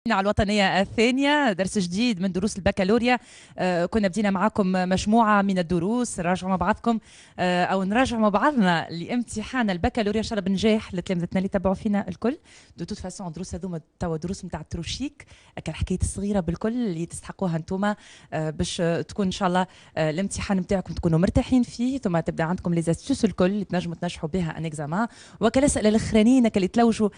على الوطنية الثانية درس جديد من دروس البكالوريا. كنا بدينا معاكم مجموعة من الدروس نراجعوا مع بعضكم أو نراجع مع بعضنا لامتحان البكالوريا إن شاء الله بنجاح لتلامذتنا اللي تبعوا فينا الكل. دو توت فاسون الدروس هذوما توا دروس نتاع التروشيك الحكاية الصغيرة بالكل اللي تستحقوها انتوما باش تكون إن شاء الله الامتحان نتاعكم تكونوا مرتاحين فيه، ثم تبدا عندكم لي زاستوس الكل اللي تنجموا تنجحوا بها ان اكزامان. وكالاسئله الاخرانيين اللي تلوجوا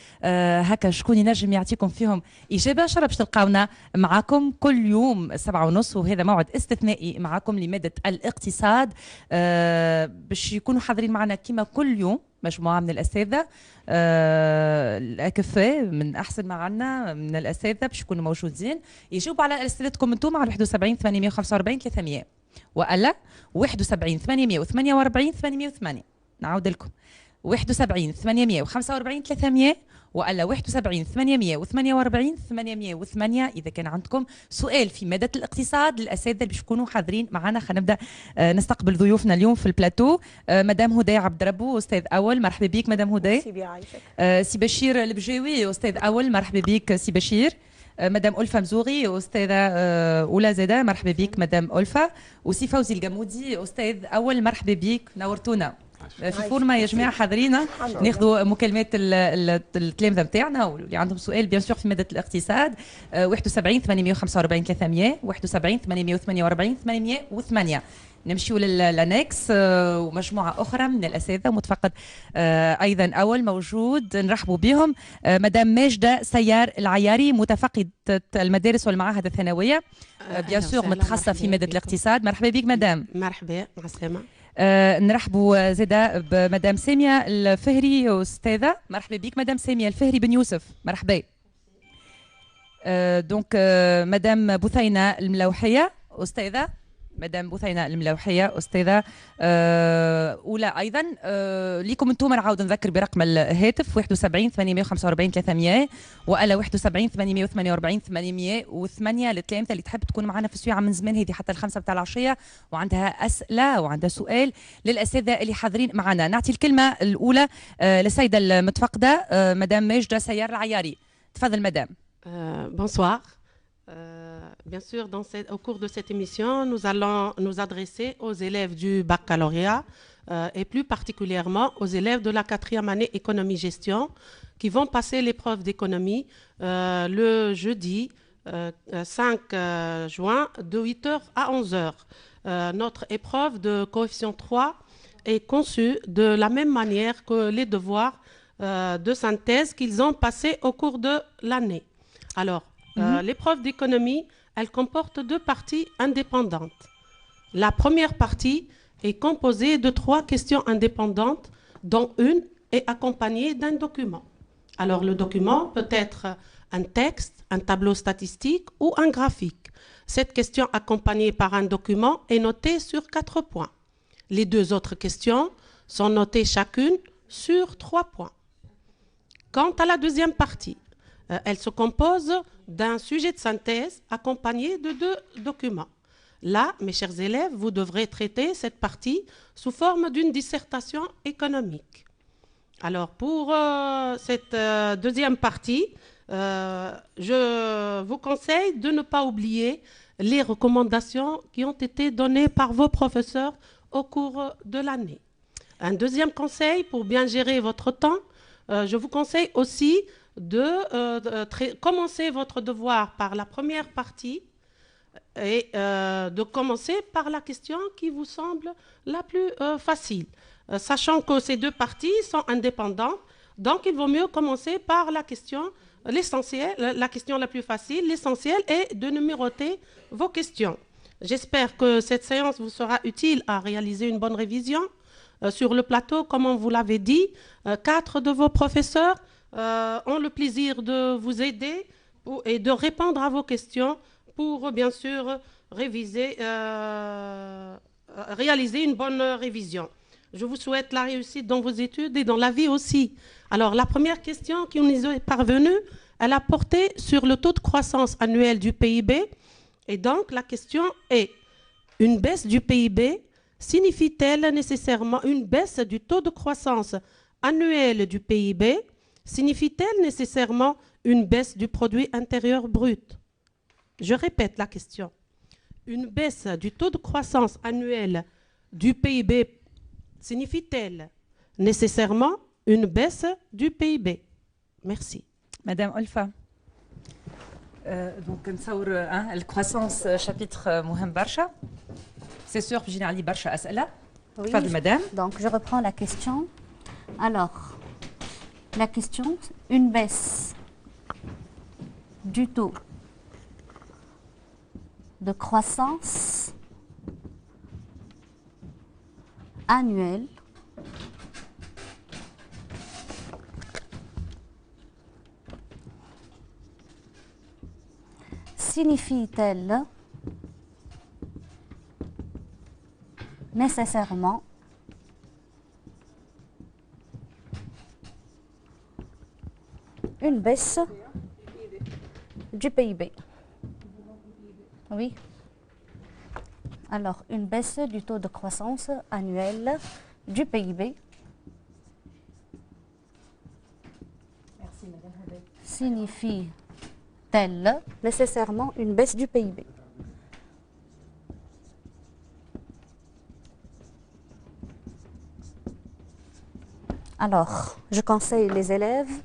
هكا شكون ينجم يعطيكم فيهم اجابه ان شاء الله باش تلقاونا معكم كل يوم 7:30، وهذا موعد استثنائي معكم لماده الاقتصاد باش يكونوا حاضرين معنا كما كل يوم مجموعه من الاساتذه الاكفاء من احسن ما عندنا من الاساتذه باش يكونوا موجودين يجاوبوا على اسئلتكم انتم على 71 845 300 والا 71 848 808. نعاود لكم 71 845 300 والا 71 848 808. اذا كان عندكم سؤال في ماده الاقتصاد للاساتذه اللي باش يكونوا حاضرين معنا. خلينا نبدا نستقبل ضيوفنا اليوم في البلاتو. مدام هدى عبد ربو استاذ اول، مرحبا بك مدام هدى. سي بشير البجاوي استاذ اول، مرحبا بك سي بشير. مدام ألفة مزوغي أستاذة أولى زادة، مرحبا بك مدام ألفة. وسي فوزي الجمودي أستاذ أول، مرحبا بك نورتونا. في فورما يا جماعة حاضرينا ناخذوا مكالمات التلامذة نتاعنا واللي عندهم سؤال بيان سور في مادة الاقتصاد. 71 845 300 71 848 808. نمشيو للانكس ومجموعه اخرى من الاساتذه متفقد ايضا اول موجود نرحبوا بهم. مدام ماجده سيار العياري متفقده المدارس والمعاهد الثانويه بيان سور متخصصه في ماده الاقتصاد. مرحبا بك مدام. مرحبا مع السلامه. نرحبوا زاده بمدام ساميه الفهري استاذه، مرحبا بك مدام ساميه الفهري بن يوسف، مرحبا. دونك مدام بثينه الملوحيه استاذه، مدام بثينه الملوحيه استاذه اولى ايضا. ليكم انتم نعاود نذكر برقم الهاتف 71 845 300 والا 71 848 808 للتلامذه اللي تحب تكون معنا في السويعه من زمان هذه حتى الخمسة بتاع العشيه وعندها اسئله وعندها سؤال للاساتذه اللي حاضرين معنا. نعطي الكلمه الاولى للسيده المتفقده مدام ماجده سيار العياري. تفضل مدام. Bonsoir. Bien sûr, au cours de cette émission, nous allons nous adresser aux élèves du baccalauréat et plus particulièrement aux élèves de la 4e année économie-gestion qui vont passer l'épreuve d'économie le jeudi 5 juin de 8h à 11h. Notre épreuve de coefficient 3 est conçue de la même manière que les devoirs de synthèse qu'ils ont passés au cours de l'année. Alors, l'épreuve d'économie, elle comporte deux parties indépendantes. La première partie est composée de 3 questions indépendantes, dont une est accompagnée d'un document. Alors, le document peut être un texte, un tableau statistique ou un graphique. Cette question accompagnée par un document est notée sur 4 points. Les 2 autres questions sont notées chacune sur 3 points. Quant à la deuxième partie, elle se compose d'un sujet de synthèse accompagné de 2 documents. Là, mes chers élèves, vous devrez traiter cette partie sous forme d'une dissertation économique. Alors, pour cette deuxième partie, je vous conseille de ne pas oublier les recommandations qui ont été données par vos professeurs au cours de l'année. Un deuxième conseil pour bien gérer votre temps, je vous conseille aussi de commencer votre devoir par la première partie et de commencer par la question qui vous semble la plus facile. Sachant que ces 2 parties sont indépendantes, donc il vaut mieux commencer par la question, l'essentiel, la question la plus facile. L'essentiel est de numéroter vos questions. J'espère que cette séance vous sera utile à réaliser une bonne révision. Sur le plateau, comme on vous l'avait dit, 4 de vos professeurs ont le plaisir de vous aider et de répondre à vos questions pour bien sûr réaliser une bonne révision. Je vous souhaite la réussite dans vos études et dans la vie aussi. Alors la première question qui nous est parvenue, elle a porté sur le taux de croissance annuel du PIB. Et donc la question est, une baisse du PIB signifie-t-elle nécessairement une baisse du taux de croissance annuel du PIB? Signifie-t-elle nécessairement une baisse du produit intérieur brut? Je répète la question. Une baisse du taux de croissance annuel du PIB signifie-t-elle nécessairement une baisse du PIB? Merci. Madame Olfa. Donc, la croissance, chapitre مهم برشا. C'est sûr, j'ai Ali برشا أسئلة. Oui, madame. donc je reprends la question. Alors, la question, une baisse du taux de croissance annuelle signifie-t-elle nécessairement une baisse du PIB? Oui. Alors, une baisse du taux de croissance annuel du PIB signifie-t-elle nécessairement une baisse du PIB? Alors, je conseille les élèves,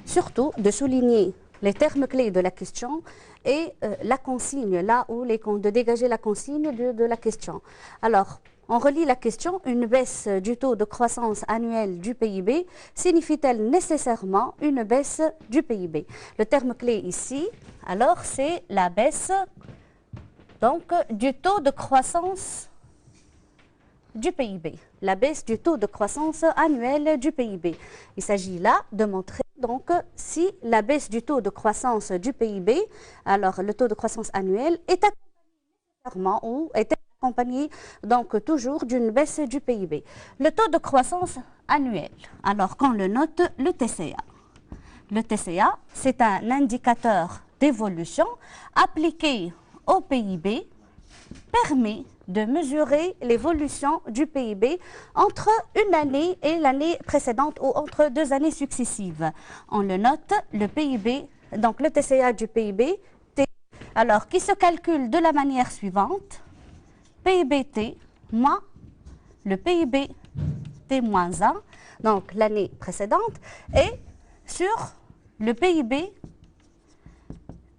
surtout de souligner les termes clés de la question et la consigne, là où de dégager la consigne de la question. Alors, on relit la question. Une baisse du taux de croissance annuel du PIB signifie-t-elle nécessairement une baisse du PIB? Le terme clé ici, alors, c'est la baisse donc, du taux de croissance du PIB. La baisse du taux de croissance annuel du PIB. Il s'agit là de montrer donc si la baisse du taux de croissance du PIB, alors le taux de croissance annuel est accompagné donc toujours d'une baisse du PIB. Le taux de croissance annuel, alors qu'on le note, le TCA. Le TCA, c'est un indicateur d'évolution appliqué au PIB, permet de mesurer l'évolution du PIB entre une année et l'année précédente ou entre 2 années successives. On le note, le PIB, donc le TCA du PIB, T, alors qui se calcule de la manière suivante, PIB-T moins le PIB T-1, donc l'année précédente, et sur le PIB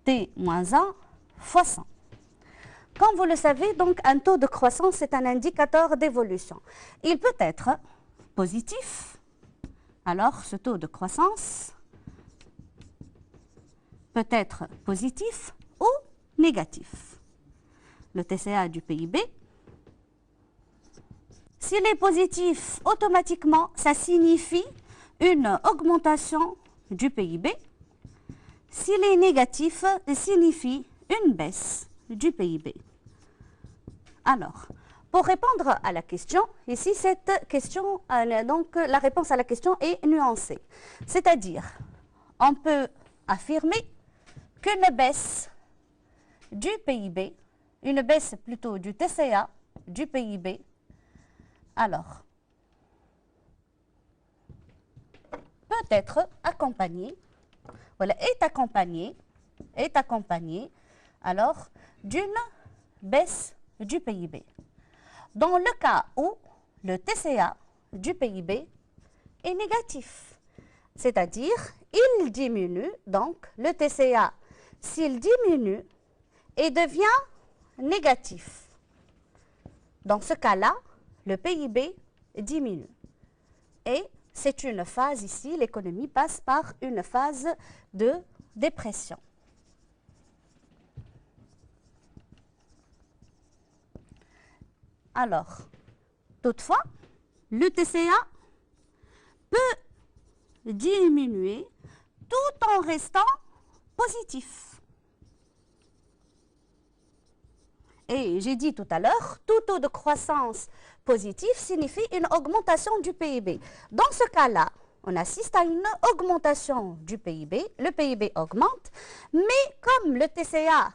T-1 fois 100. Comme vous le savez, donc, un taux de croissance est un indicateur d'évolution. Il peut être positif. Alors, ce taux de croissance peut être positif ou négatif. Le TCA du PIB, s'il est positif, automatiquement, ça signifie une augmentation du PIB. S'il est négatif, ça signifie une baisse du PIB. Alors, pour répondre à la question, ici, cette question, donc la réponse à la question est nuancée. C'est-à-dire, on peut affirmer qu'une baisse du PIB, une baisse plutôt du TCA, du PIB, alors, peut être accompagnée, voilà, est accompagnée, alors, d'une baisse du PIB. Dans le cas où le TCA du PIB est négatif, c'est-à-dire il diminue, donc le TCA, s'il diminue et devient négatif, dans ce cas-là, le PIB diminue. Et c'est une phase ici, l'économie passe par une phase de dépression. Alors, toutefois, le TCA peut diminuer tout en restant positif. Et j'ai dit tout à l'heure, tout taux de croissance positif signifie une augmentation du PIB. Dans ce cas-là, on assiste à une augmentation du PIB, le PIB augmente, mais comme le TCA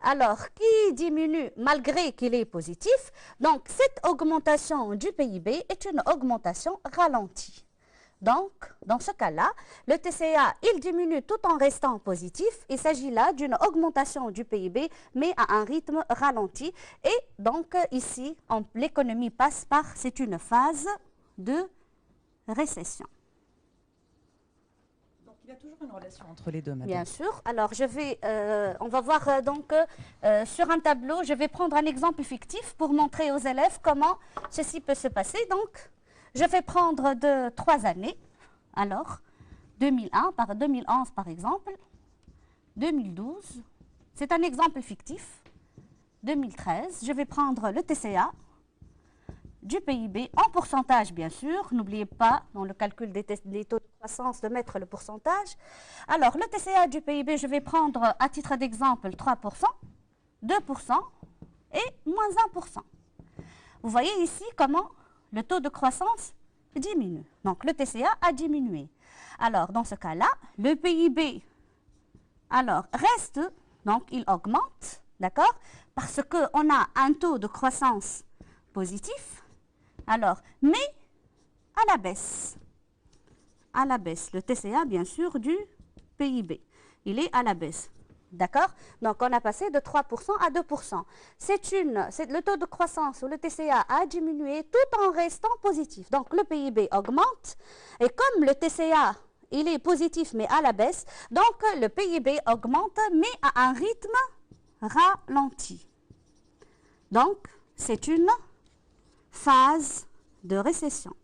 alors qui diminue malgré qu'il est positif, donc cette augmentation du PIB est une augmentation ralentie. Donc, dans ce cas-là, le TCA, il diminue tout en restant positif. Il s'agit là d'une augmentation du PIB, mais à un rythme ralenti. Et donc, ici, l'économie passe par, c'est une phase de récession. Donc, il y a toujours une relation entre les deux, madame. Bien sûr. Alors, on va voir donc sur un tableau, je vais prendre un exemple fictif pour montrer aux élèves comment ceci peut se passer. Donc, je vais prendre 3 années. Alors, 2001 par 2011 par exemple, 2012, c'est un exemple fictif. 2013, je vais prendre le TCA du PIB en pourcentage, bien sûr. N'oubliez pas, dans le calcul des taux de croissance, de mettre le pourcentage. Alors, le TCA du PIB, je vais prendre à titre d'exemple 3%, 2% et moins 1%. Vous voyez ici comment le taux de croissance diminue. Donc, le TCA a diminué. Alors, dans ce cas-là, le PIB reste, donc il augmente, d'accord? Parce qu'on a un taux de croissance positif. Alors, mais à la baisse. À la baisse. Le TCA, bien sûr, du PIB. Il est à la baisse. D'accord? Donc, on a passé de 3% à 2%. Le taux de croissance ou le TCA a diminué tout en restant positif. Donc, le PIB augmente. Et comme le TCA, il est positif mais à la baisse, donc le PIB augmente mais à un rythme ralenti. Donc, c'est une phase de récession.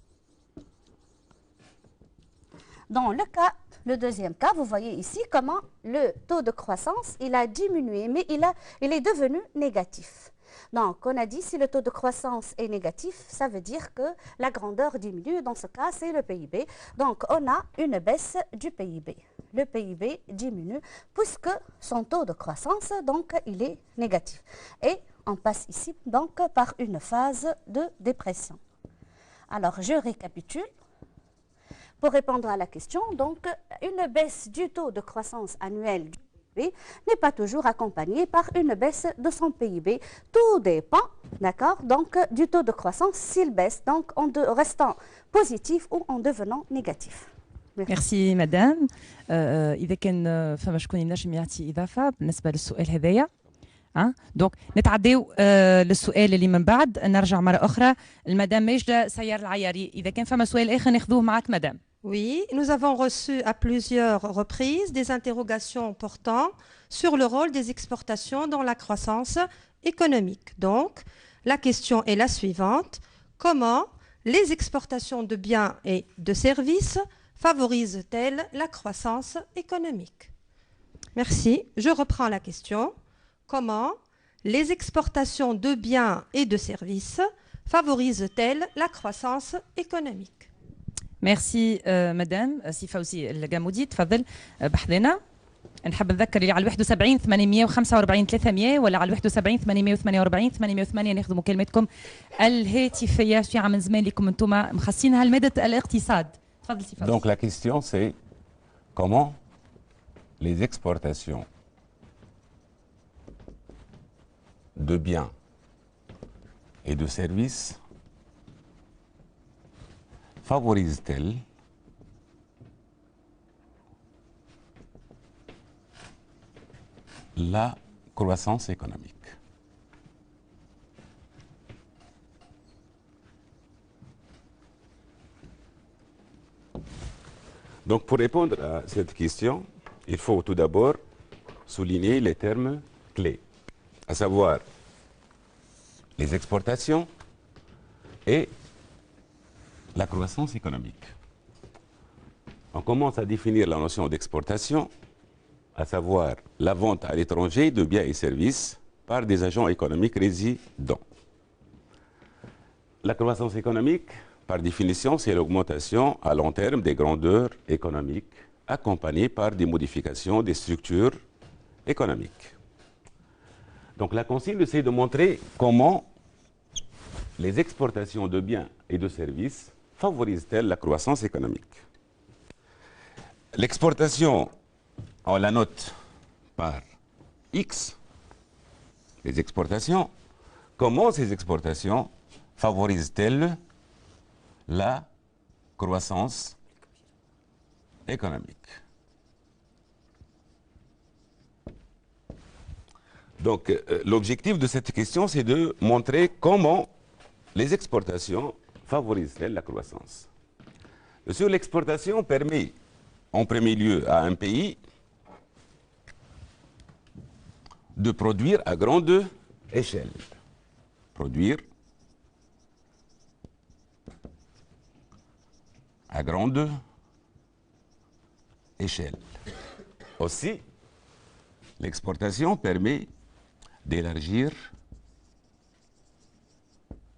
Dans le deuxième cas, vous voyez ici comment le taux de croissance, il a diminué, mais il est devenu négatif. Donc, on a dit si le taux de croissance est négatif, ça veut dire que la grandeur diminue. Dans ce cas, c'est le PIB. Donc, on a une baisse du PIB. Le PIB diminue puisque son taux de croissance, donc, il est négatif. Et on passe ici, donc, par une phase de dépression. Alors, je récapitule. Pour répondre à la question, donc, une baisse du taux de croissance annuel du PIB n'est pas toujours accompagnée par une baisse de son PIB. Tout dépend, d'accord, donc, du taux de croissance s'il baisse, donc en restant positif ou en devenant négatif. Merci madame. إذا كان فما شكون ينجم يعطي إضافة بالنسبة للسؤال هذايا. دونك نتعداو للسؤال اللي من بعد نرجع مرة أخرى المدام ماجدة سيار العياري. إذا كان فما سؤال آخر ناخذوه معك مدام. Oui, nous avons reçu à plusieurs reprises des interrogations portant sur le rôle des exportations dans la croissance économique. Donc, la question est la suivante. Comment les exportations de biens et de services favorisent-elles la croissance économique? Merci. Je reprends la question. Comment les exportations de biens et de services favorisent-elles la croissance économique? ميرسي مدام سي فوزي الجامودي تفضل بحذنا. نحب نذكر اللي على 71 845 300 ولا على 71 848 808 ناخذ مكالماتكم الهاتفيه في من زمان لكم انتم مخصصينها لماده الاقتصاد. تفضل سي فوزي. Donc la question c'est comment les exportations de biens et de services favorise-t-elle la croissance économique? Donc pour répondre à cette question, il faut tout d'abord souligner les termes clés, à savoir les exportations et la croissance économique. On commence à définir la notion d'exportation, à savoir la vente à l'étranger de biens et services par des agents économiques résidents. La croissance économique, par définition, c'est l'augmentation à long terme des grandeurs économiques accompagnée par des modifications des structures économiques. Donc la consigne, c'est de montrer comment les exportations de biens et de services favorisent-elles la croissance économique. L'exportation, on la note par X, les exportations. Comment ces exportations favorisent-elles la croissance économique. Donc, l'objectif de cette question, c'est de montrer comment les exportations favorisent la croissance. Monsieur, l'exportation permet, en premier lieu, à un pays de produire à grande échelle. Produire à grande échelle. Aussi, l'exportation permet d'élargir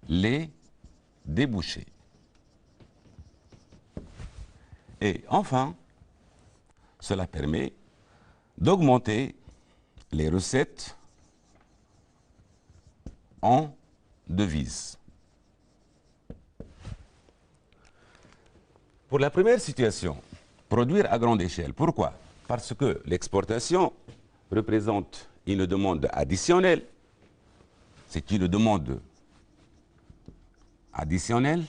les débouchés. Et enfin, cela permet d'augmenter les recettes en devises. Pour la première situation, produire à grande échelle. Pourquoi? Parce que l'exportation représente une demande additionnelle. C'est une demande additionnelle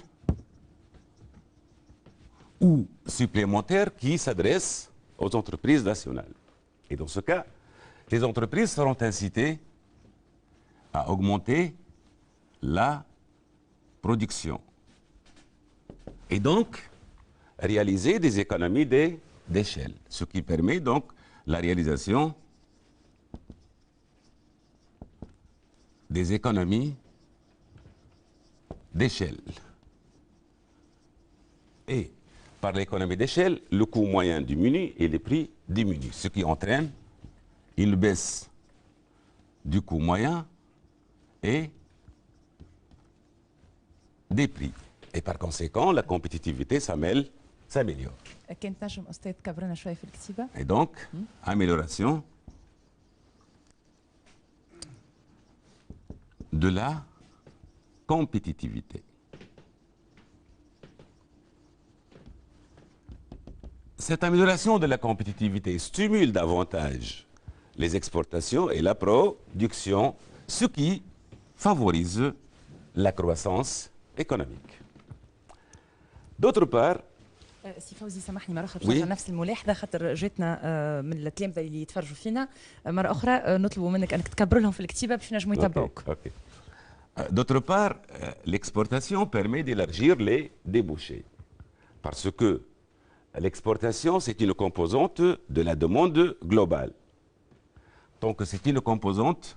ou supplémentaire qui s'adresse aux entreprises nationales. Et dans ce cas, les entreprises seront incitées à augmenter la production. Et donc, réaliser des économies d'échelle, ce qui permet donc la réalisation des économies d'échelle. Et par l'économie d'échelle, le coût moyen diminue et les prix diminuent, ce qui entraîne une baisse du coût moyen et des prix. Et par conséquent, la compétitivité s'améliore. كنت نجم أستاذ كبرنا شوية في الكتيبة؟ Et donc, amélioration de la compétitivité. Cette amélioration de la compétitivité stimule davantage les exportations et la production, ce qui favorise la croissance économique. D'autre part, سي فوزي سامحني مرة أخرى باش Oui. نرجع نفس الملاحظة خاطر جاتنا من التلامذة اللي يتفرجوا فينا مرة أخرى نطلبوا منك أنك تكبر لهم في الكتيبة باش ينجموا يتبعوك. ok. D'autre part, l'exportation permet d'élargir les débouchés. Parce que l'exportation, c'est une composante de la demande globale. Donc, c'est une composante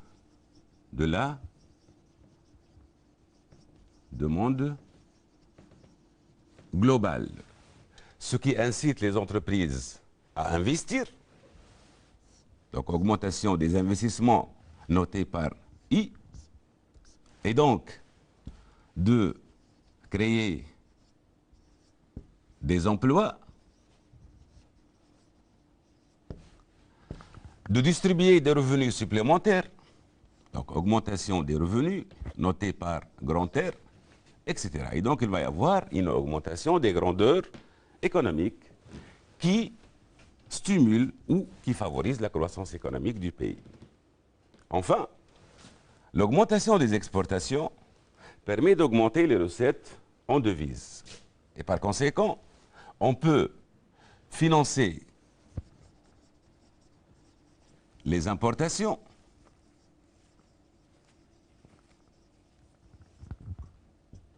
de la demande globale. Ce qui incite les entreprises à investir. Donc, augmentation des investissements notés par I. Et donc, de créer des emplois, de distribuer des revenus supplémentaires, donc augmentation des revenus notés par grand R, etc. Et donc, il va y avoir une augmentation des grandeurs économiques qui stimule ou qui favorise la croissance économique du pays. Enfin, l'augmentation des exportations permet d'augmenter les recettes en devises. Et par conséquent, on peut financer les importations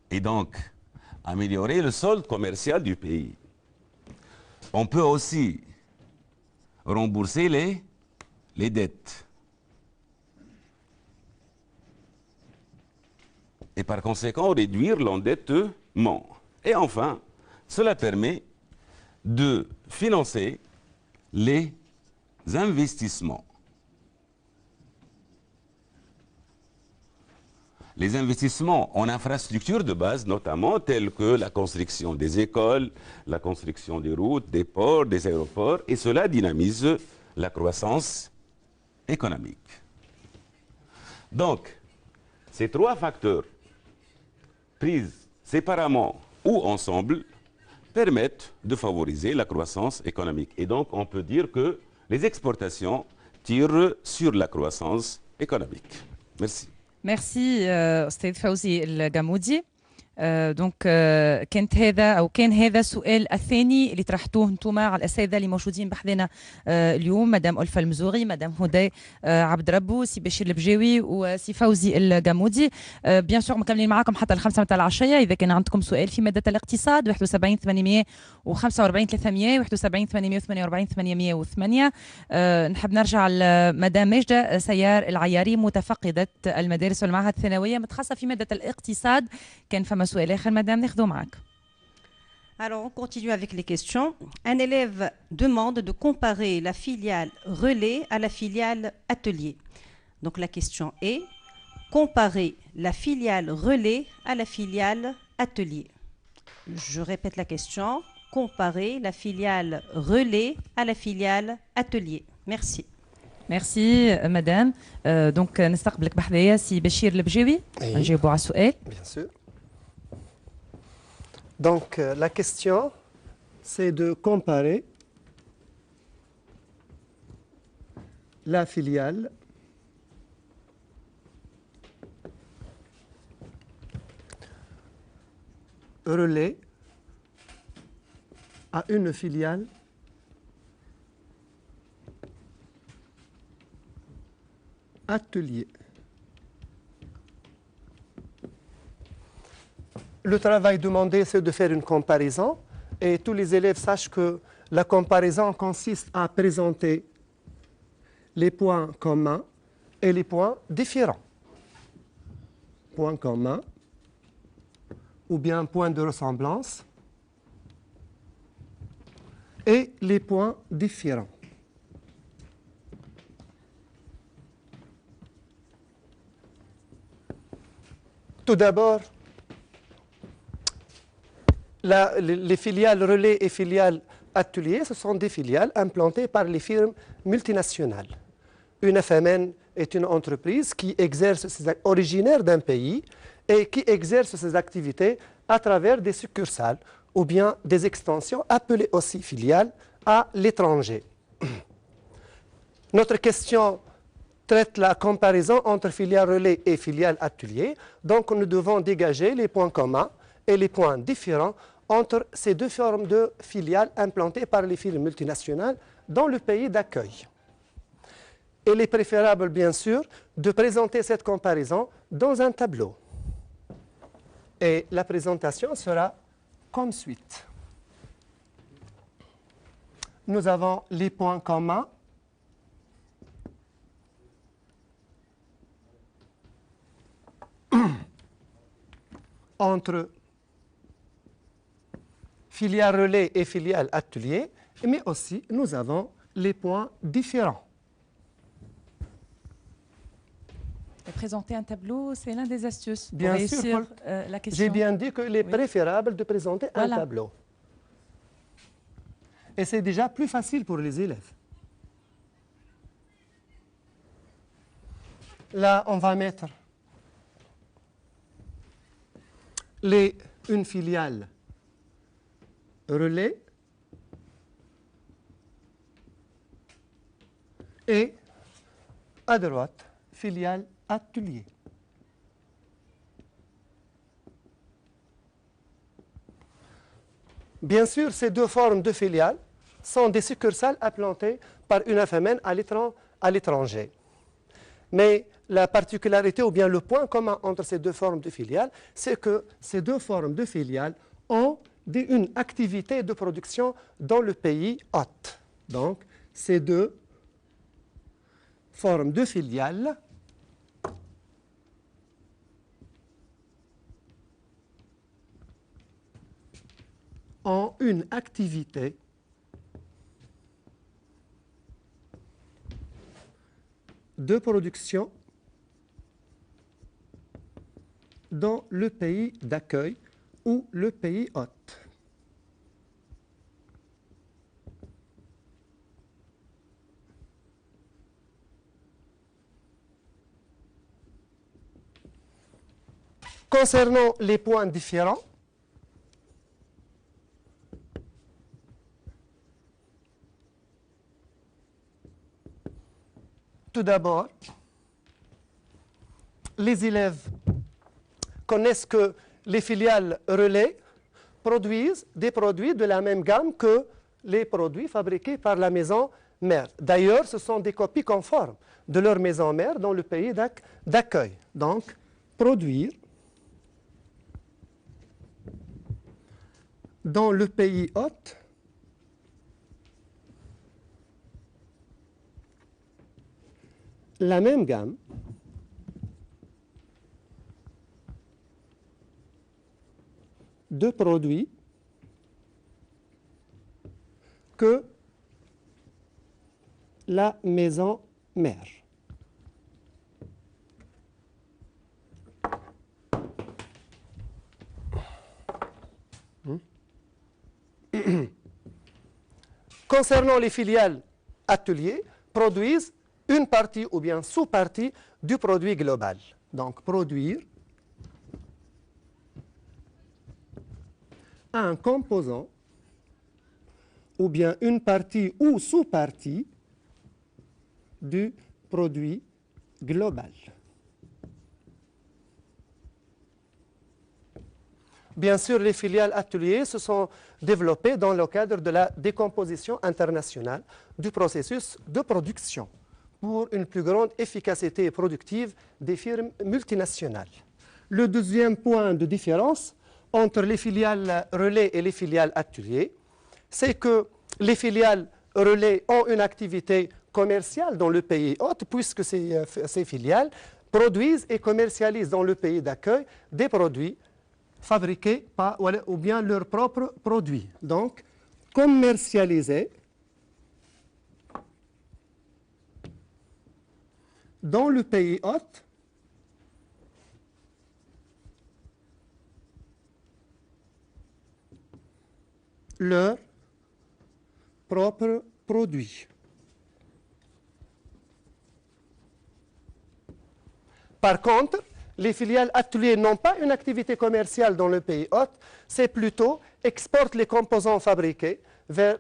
et donc améliorer le solde commercial du pays. On peut aussi rembourser les dettes. Et par conséquent, réduire l'endettement. Et enfin, cela permet de financer les investissements. Les investissements en infrastructures de base, notamment tels que la construction des écoles, la construction des routes, des ports, des aéroports, et cela dynamise la croissance économique. Donc, ces trois facteurs, pris séparément ou ensemble, permettent de favoriser la croissance économique. Et donc, on peut dire que les exportations tirent sur la croissance économique. Merci. ميرسي أستاذ فوزي الجامودي. دونك كان هذا السؤال الثاني اللي طرحتوه انتم على الاساتذه اللي موجودين بحذنا اليوم، مدام ألفة المزوري، مدام هدى عبد ربو، سي بشير البجاوي وسي فوزي الجامودي. بيان سور مكملين معاكم حتى الخمسة متاع العشيه. اذا كان عندكم سؤال في ماده الاقتصاد 71 845 300 71 848 808. نحب نرجع لمدام ماجده سيار العياري متفقده المدارس والمعاهد الثانويه متخصصه في ماده الاقتصاد. كان فما سؤال اخر مدام ناخذوه معك. Alors, on continue avec les questions. Un élève demande de comparer la filiale relais à la filiale atelier. Donc, la question est comparer la filiale relais à la filiale atelier. Je répète la question. Comparer la filiale relais à la filiale atelier. Merci. Merci, madame. Donc, نستقبلك بحذايا سي بشير البجاوي. نجاوبوا على السؤال. Bien sûr. Donc, la question, c'est de comparer la filiale relais à une filiale atelier. Le travail demandé, c'est de faire une comparaison et tous les élèves sachent que la comparaison consiste à présenter les points communs et les points différents. Points communs ou bien points de ressemblance et les points différents. Tout d'abord, les filiales relais et filiales ateliers, ce sont des filiales implantées par les firmes multinationales. Une FMN est une entreprise qui exerce originaire d'un pays et qui exerce ses activités à travers des succursales ou bien des extensions appelées aussi filiales à l'étranger. Notre question traite la comparaison entre filiales relais et filiales ateliers. Donc, nous devons dégager les points communs et les points différents entre ces deux formes de filiales implantées par les firmes multinationales dans le pays d'accueil. Il est préférable, bien sûr, de présenter cette comparaison dans un tableau. Et la présentation sera comme suit. Nous avons les points communs entre filiale relais et filiale atelier, mais aussi nous avons les points différents. Et présenter un tableau, c'est l'un des astuces Bien pour réussir sûr, la question. J'ai bien dit qu'il est préférable de présenter Voilà. un tableau. Et c'est déjà plus facile pour les élèves. Là, on va mettre une filiale relais et à droite, filiale atelier. Bien sûr, ces deux formes de filiales sont des succursales implantées par une FMN à l'étranger. Mais la particularité ou bien le point commun entre ces deux formes de filiales, c'est que ces deux formes de filiales ont une activité de production dans le pays hôte. Donc, ces deux formes de filiales ont une activité de production dans le pays d'accueil ou le pays hôte. Concernant les points différents, tout d'abord, les élèves connaissent que les filiales relais produisent des produits de la même gamme que les produits fabriqués par la maison mère. D'ailleurs, ce sont des copies conformes de leur maison mère dans le pays d'accueil. Donc, produire dans le pays hôte la même gamme de produits que la maison mère. Concernant les filiales ateliers, produisent une partie ou bien sous-partie du produit global. Donc, produire un composant ou bien une partie ou sous-partie du produit global. Bien sûr, les filiales ateliers se sont développées dans le cadre de la décomposition internationale du processus de production pour une plus grande efficacité productive des firmes multinationales. Le deuxième point de différence entre les filiales relais et les filiales ateliers, c'est que les filiales relais ont une activité commerciale dans le pays hôte, puisque ces filiales produisent et commercialisent dans le pays d'accueil des produits fabriqués par, ou bien leurs propres produits. Donc, commercialisés dans le pays hôte leurs propres produits. Par contre, les filiales ateliers n'ont pas une activité commerciale dans le pays hôte, c'est plutôt exportent les composants fabriqués vers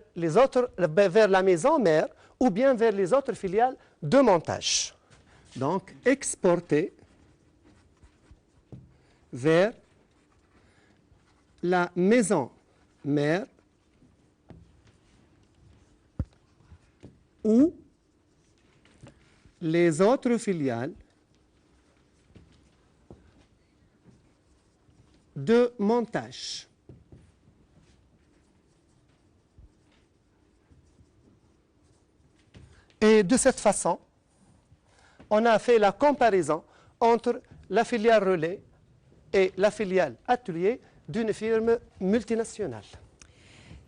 la maison mère ou bien vers les autres filiales de montage. Donc, exporter vers la maison mère ou les autres filiales de montage. Et de cette façon, on a fait la comparaison entre la filiale relais et la filiale atelier d'une firme multinationale.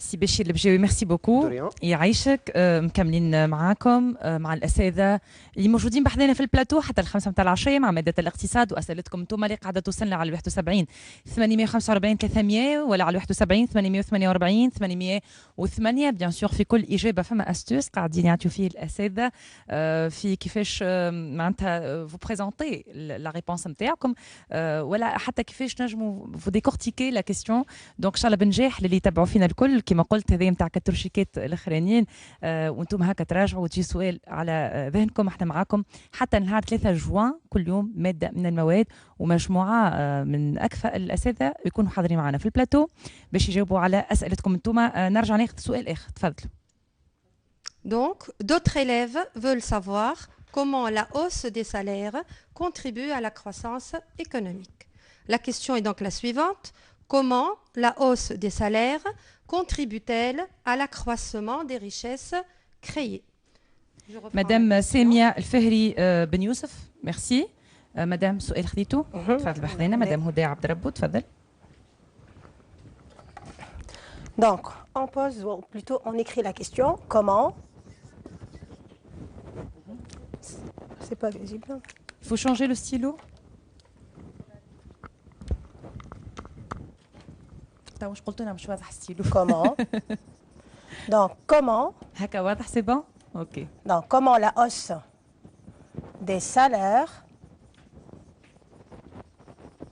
سي بشير البجاوي ميرسي بوكو يعيشك. مكملين معاكم مع الاساتذه اللي موجودين بحذانا في البلاتو حتى الخمسة متاع العشيه مع ماده الاقتصاد، واسئلتكم انتم اللي قاعده توصلنا على 71 845 300 ولا على 71 848 808. بيان سور في كل اجابه فما استوس قاعدين يعطيو فيه الاساتذه في كيفاش معناتها فو بريزونتي لا ريبونس نتاعكم ولا حتى كيفاش نجموا فو ديكورتيكي لا كيستيون. دونك ان شاء الله بنجاح للي يتبعوا فينا الكل. كما قلت هذا نتاع كترشيكات الاخرانيين وانتم هكا تراجعوا وتجي سؤال على ذهنكم. احنا معاكم حتى نهار 3 جوان كل يوم ماده من المواد ومجموعه من اكفأ الاساتذه يكونوا حاضرين معنا في البلاتو باش يجاوبوا على اسئلتكم انتم. نرجع ناخذ سؤال اخر، تفضلوا. Donc, d'autres élèves veulent savoir comment la hausse des salaires contribue à la croissance économique. La question est donc la suivante. Comment la hausse des salaires contribue-t-elle à l'accroissement des richesses créées? Madame Samia الفهري بن يوسف، merci. Madame سؤال خديتو؟ تفضل بحذنا. Madame هدى عبد ربو، تفضل. Donc, on pose, ou plutôt on écrit la question, comment? C'est pas visible. Il faut changer le stylo. واش قلت لنا مش واضح الستيلو. Comment? Donc, comment? هكا واضح سي بون؟ اوكي. Donc, comment la hausse des salaires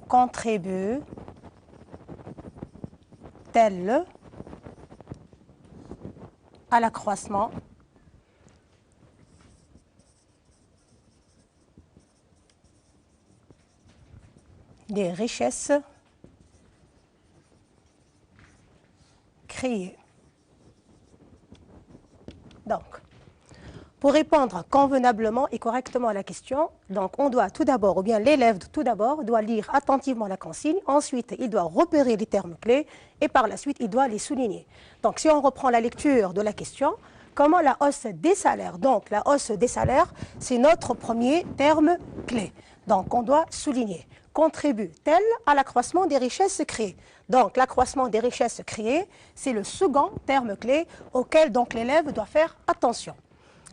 contribue-t-elle à l'accroissement des richesses créées. Donc, pour répondre convenablement et correctement à la question, donc on doit tout d'abord, ou bien l'élève tout d'abord, doit lire attentivement la consigne, ensuite il doit repérer les termes clés et par la suite il doit les souligner. Donc si on reprend la lecture de la question, comment la hausse des salaires? Donc la hausse des salaires, c'est notre premier terme clé. Donc on doit souligner. Contribue-t-elle à l'accroissement des richesses créées? Donc l'accroissement des richesses créées, c'est le second terme clé auquel donc l'élève doit faire attention.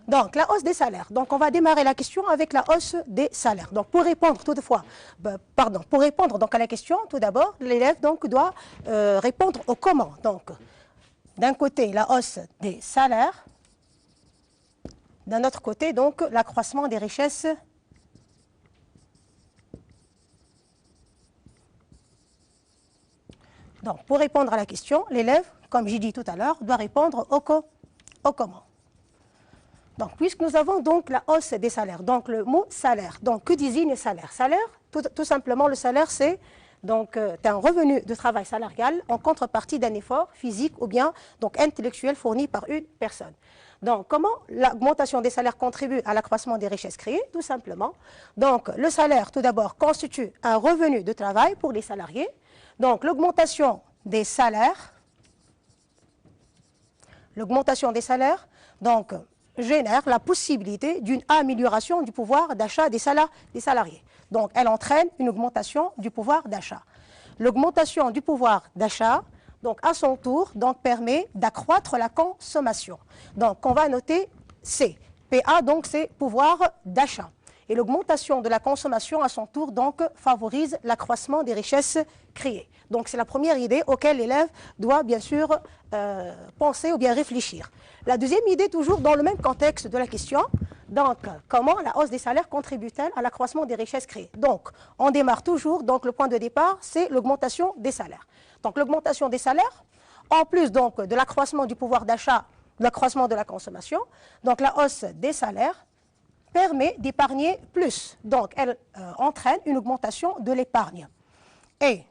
Donc la hausse des salaires. Donc on va démarrer la question avec la hausse des salaires. Donc pour répondre pour répondre donc à la question, tout d'abord, l'élève donc doit répondre au comment. Donc d'un côté la hausse des salaires, d'un autre côté donc l'accroissement des richesses Donc, pour répondre à la question, l'élève, comme j'ai dit tout à l'heure, doit répondre au comment. Donc, puisque nous avons donc la hausse des salaires, donc le mot salaire, donc que désigne salaire? Salaire, tout simplement, le salaire, c'est donc un revenu de travail salarial en contrepartie d'un effort physique ou bien donc intellectuel fourni par une personne. Donc, comment l'augmentation des salaires contribue à l'accroissement des richesses créées? Tout simplement. Donc, le salaire, tout d'abord, constitue un revenu de travail pour les salariés. Donc, l'augmentation des salaires, donc, génère la possibilité d'une amélioration du pouvoir d'achat des salariés. Donc, elle entraîne une augmentation du pouvoir d'achat. L'augmentation du pouvoir d'achat, donc, à son tour, donc, permet d'accroître la consommation. Donc, on va noter C. PA, donc, c'est pouvoir d'achat. Et l'augmentation de la consommation, à son tour, donc, favorise l'accroissement des richesses créées. Donc, c'est la première idée auquel l'élève doit, bien sûr, penser ou bien réfléchir. La deuxième idée, toujours dans le même contexte de la question, donc, comment la hausse des salaires contribue-t-elle à l'accroissement des richesses créées? Donc, on démarre toujours, donc, le point de départ, c'est l'augmentation des salaires. Donc, l'augmentation des salaires, en plus, donc, de l'accroissement du pouvoir d'achat, de l'accroissement de la consommation, donc, la hausse des salaires permet d'épargner plus. Donc, elle entraîne une augmentation de l'épargne. Et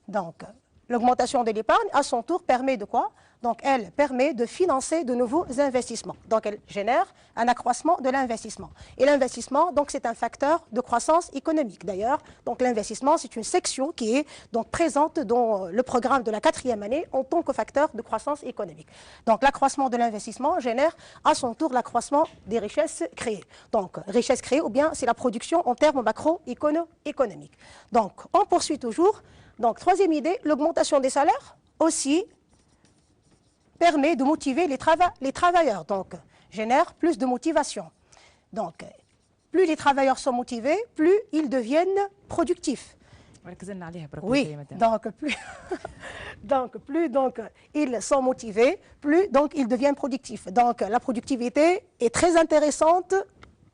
donc, l'augmentation de l'épargne, à son tour, permet de quoi? Donc, elle permet de financer de nouveaux investissements. Donc, elle génère un accroissement de l'investissement. Et l'investissement, donc, c'est un facteur de croissance économique. D'ailleurs, donc, l'investissement, c'est une section qui est donc présente dans le programme de la 4e année en tant que facteur de croissance économique. Donc, l'accroissement de l'investissement génère à son tour l'accroissement des richesses créées. Donc, richesses créées, ou bien c'est la production en termes macroéconomiques. Donc, on poursuit toujours. Donc, troisième idée, l'augmentation des salaires aussi permet de motiver les travailleurs, donc génère plus de motivation. Donc, plus les travailleurs sont motivés, plus ils deviennent productifs. Oui, donc plus ils sont motivés, plus donc ils deviennent productifs. Donc la productivité est très intéressante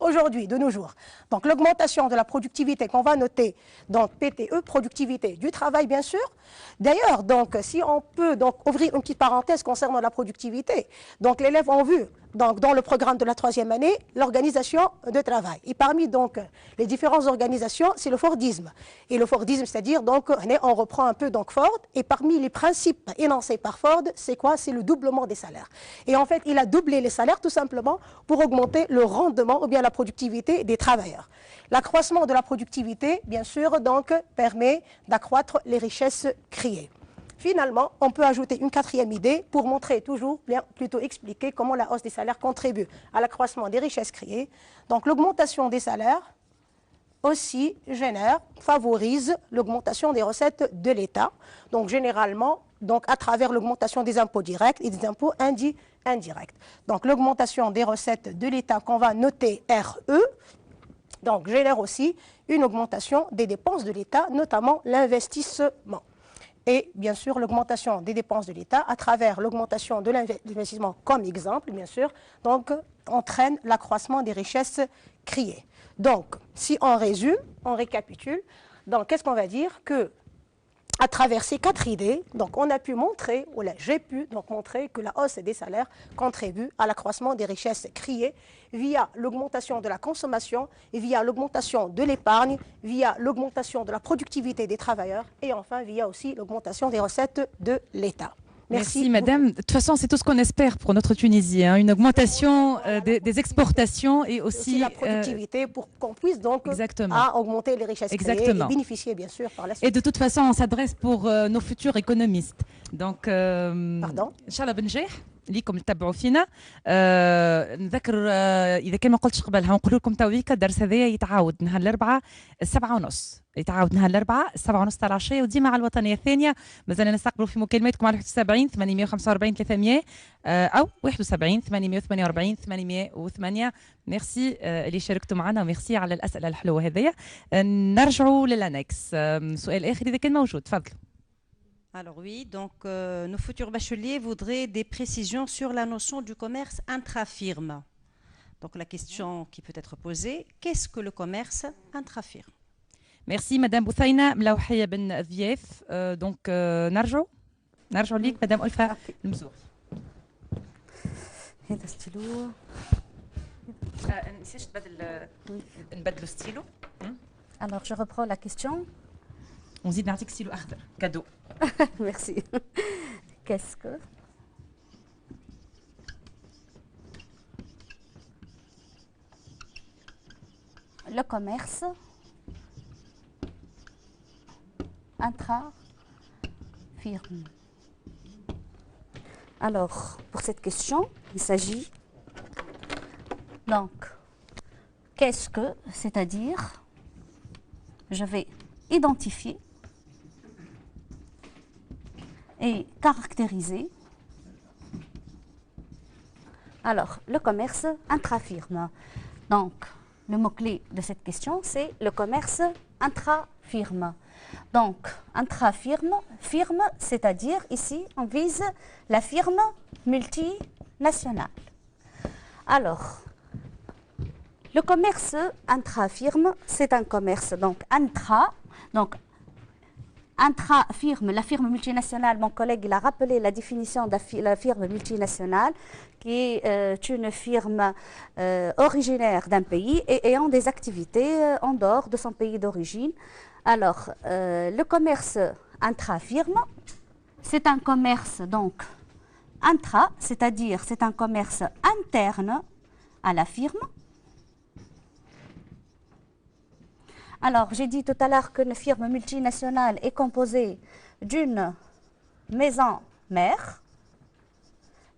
aujourd'hui, de nos jours. Donc l'augmentation de la productivité qu'on va noter dans PTE, productivité du travail bien sûr. D'ailleurs, donc si on peut donc ouvrir une petite parenthèse concernant la productivité, donc les élèves ont vu donc dans le programme de la 3e année l'organisation de travail. Et parmi donc les différentes organisations, c'est le Fordisme. Et le Fordisme, c'est-à-dire donc on reprend un peu donc Ford, et parmi les principes énoncés par Ford, c'est quoi? C'est le doublement des salaires. Et en fait, il a doublé les salaires tout simplement pour augmenter le rendement ou bien la productivité des travailleurs. L'accroissement de la productivité, bien sûr, donc permet d'accroître les richesses créées. Finalement, on peut ajouter une 4e idée pour montrer toujours, plutôt expliquer comment la hausse des salaires contribue à l'accroissement des richesses créées. Donc l'augmentation des salaires aussi favorise l'augmentation des recettes de l'État. Donc généralement, donc à travers l'augmentation des impôts directs et des impôts indirects. Donc l'augmentation des recettes de l'État qu'on va noter RE, donc génère aussi une augmentation des dépenses de l'État, notamment l'investissement. Et bien sûr, l'augmentation des dépenses de l'État à travers l'augmentation de l'investissement comme exemple, bien sûr, donc entraîne l'accroissement des richesses créées. Donc, si on résume, on récapitule, donc qu'est-ce qu'on va dire? Que à travers ces 4 idées, donc on a pu montrer, ou là j'ai pu donc montrer que la hausse des salaires contribue à l'accroissement des richesses créées via l'augmentation de la consommation, via l'augmentation de l'épargne, via l'augmentation de la productivité des travailleurs et enfin via aussi l'augmentation des recettes de l'État. Merci, madame. De toute façon, c'est tout ce qu'on espère pour notre Tunisie, hein, une augmentation des exportations et aussi la productivité pour qu'on puisse donc augmenter les richesses créées et bénéficier bien sûr par la suite. Et de toute façon, on s'adresse pour nos futurs économistes. Donc, pardon. Inch'Allah بنجاح ليكم اللي تتبعوا فينا. نذكر اذا كان ما قلتش قبلها نقول لكم تويكا الدرس هذايا يتعاود نهار الاربعاء 7:30 يتعاود نهار الاربعاء 7:30 تاع العشيه وديما على الوطنيه الثانيه. مازال نستقبلوا في مكالماتكم على 71 845 300 او 71 848 808. ميرسي اللي شاركتوا معنا وميرسي على الاسئله الحلوه هذيا. نرجعوا للانكس سؤال اخر اذا كان موجود تفضل. Alors oui, donc nos futurs bacheliers voudraient des précisions sur la notion du commerce intra-firme. Donc la question qui peut être posée, qu'est-ce que le commerce intra-firme? Merci Madame Bouthaina Mlaouhia Ben Vief. Donc نرجعوا ليك Madame Olfa المزور. هذا ستيلو. نسيت نبدلوا ستيلو. Alors je reprends la question. ونزيد نعطيك ستيلو اخضر كادو. Merci. Qu'est-ce que le commerce intra-firme? Alors, pour cette question, il s'agit donc qu'est-ce que, c'est-à-dire, je vais identifier et caractériser alors le commerce intra-firme. Donc, le mot-clé de cette question, c'est le commerce intra-firme. Donc, intra-firme, firme, c'est-à-dire ici, on vise la firme multinationale. Alors, le commerce intra-firme, c'est un commerce, donc intra-firme, la firme multinationale, mon collègue il a rappelé la définition de la firme multinationale qui est une firme originaire d'un pays et ayant des activités en dehors de son pays d'origine. Alors, le commerce intra-firme, c'est un commerce donc intra, c'est-à-dire c'est un commerce interne à la firme. Alors, j'ai dit tout à l'heure qu'une firme multinationale est composée d'une maison mère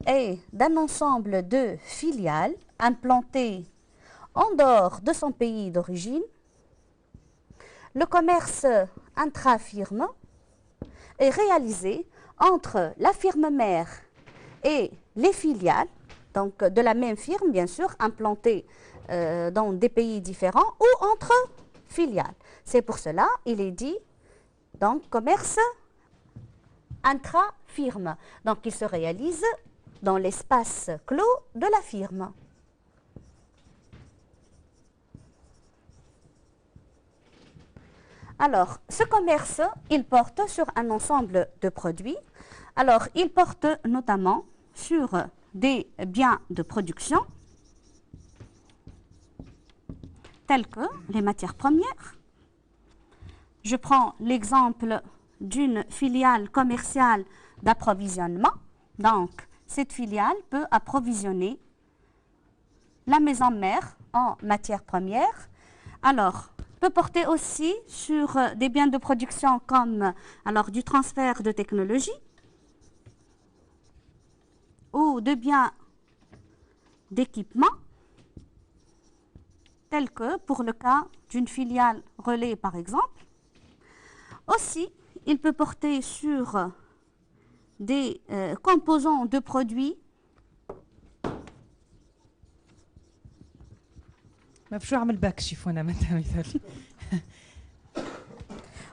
et d'un ensemble de filiales implantées en dehors de son pays d'origine. Le commerce intra-firme est réalisé entre la firme mère et les filiales, donc de la même firme, bien sûr, implantées dans des pays différents ou entre filiales. C'est pour cela il est dit donc commerce intra-firme. Donc il se réalise dans l'espace clos de la firme. Alors, ce commerce, il porte sur un ensemble de produits. Alors, il porte notamment sur des biens de production telles que les matières premières. Je prends l'exemple d'une filiale commerciale d'approvisionnement. Donc, cette filiale peut approvisionner la maison mère en matières premières. Alors, peut porter aussi sur des biens de production comme du transfert de technologie ou de biens d'équipement, tels que pour le cas d'une filiale relais par exemple. Aussi, il peut porter sur des composants de produits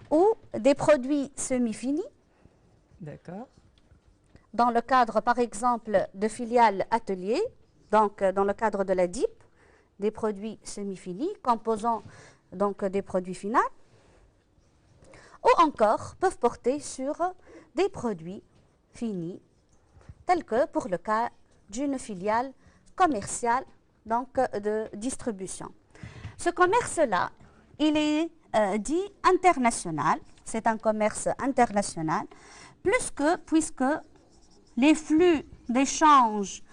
ou des produits semi-finis. D'accord. Dans le cadre, par exemple, de filiales ateliers, donc dans le cadre de la DIP, des produits semi-finis, composant donc des produits finaux, ou encore peuvent porter sur des produits finis, tels que pour le cas d'une filiale commerciale, donc de distribution. Ce commerce-là, il est dit international, c'est un commerce international, puisque les flux d'échange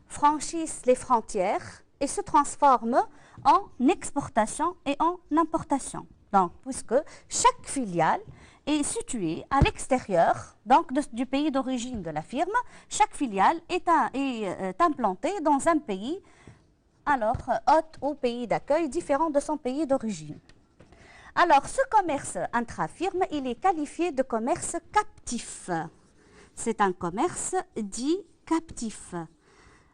franchissent les frontières et se transforment en exportation et en importation. Donc, puisque chaque filiale est située à l'extérieur donc du pays d'origine de la firme, chaque filiale est implantée dans un pays, alors hôte ou pays d'accueil différent de son pays d'origine. Alors, ce commerce intra-firme, il est qualifié de commerce captif. C'est un commerce dit captif.